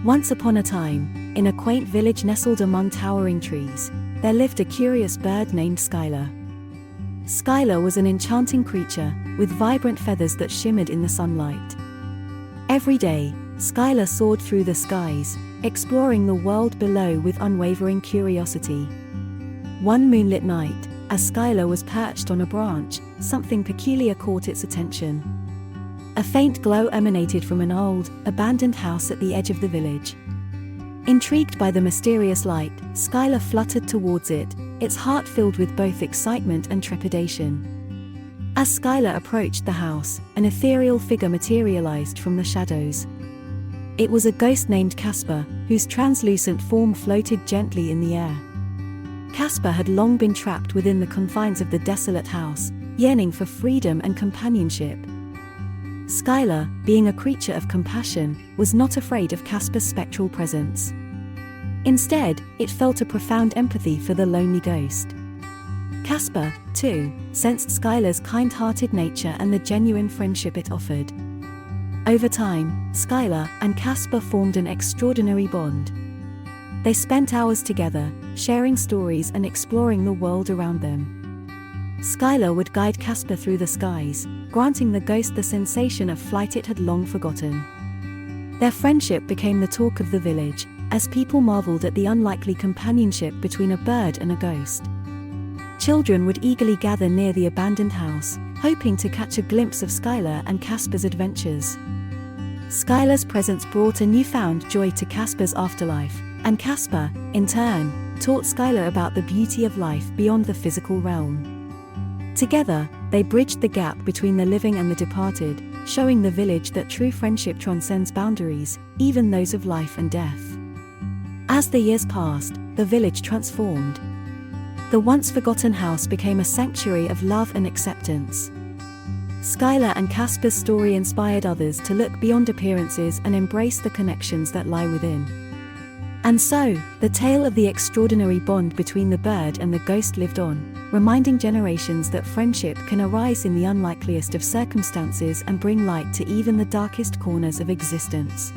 Once upon a time, in a quaint village nestled among towering trees, there lived a curious bird named Skylar. Skylar was an enchanting creature, with vibrant feathers that shimmered in the sunlight. Every day, Skylar soared through the skies, exploring the world below with unwavering curiosity. One moonlit night, as Skylar was perched on a branch, something peculiar caught its attention. A faint glow emanated from an old, abandoned house at the edge of the village. Intrigued by the mysterious light, Skylar fluttered towards it, its heart filled with both excitement and trepidation. As Skylar approached the house, an ethereal figure materialized from the shadows. It was a ghost named Casper, whose translucent form floated gently in the air. Casper had long been trapped within the confines of the desolate house, yearning for freedom and companionship. Skylar, being a creature of compassion, was not afraid of Casper's spectral presence. Instead, it felt a profound empathy for the lonely ghost. Casper, too, sensed Skylar's kind-hearted nature and the genuine friendship it offered. Over time, Skylar and Casper formed an extraordinary bond. They spent hours together, sharing stories and exploring the world around them. Skylar would guide Casper through the skies, granting the ghost the sensation of flight it had long forgotten. Their friendship became the talk of the village, as people marveled at the unlikely companionship between a bird and a ghost. Children would eagerly gather near the abandoned house, hoping to catch a glimpse of Skylar and Casper's adventures. Skylar's presence brought a newfound joy to Casper's afterlife, and Casper, in turn, taught Skylar about the beauty of life beyond the physical realm. Together, they bridged the gap between the living and the departed, showing the village that true friendship transcends boundaries, even those of life and death. As the years passed, the village transformed. The once forgotten house became a sanctuary of love and acceptance. Skylar and Casper's story inspired others to look beyond appearances and embrace the connections that lie within. And so, the tale of the extraordinary bond between the bird and the ghost lived on, reminding generations that friendship can arise in the unlikeliest of circumstances and bring light to even the darkest corners of existence.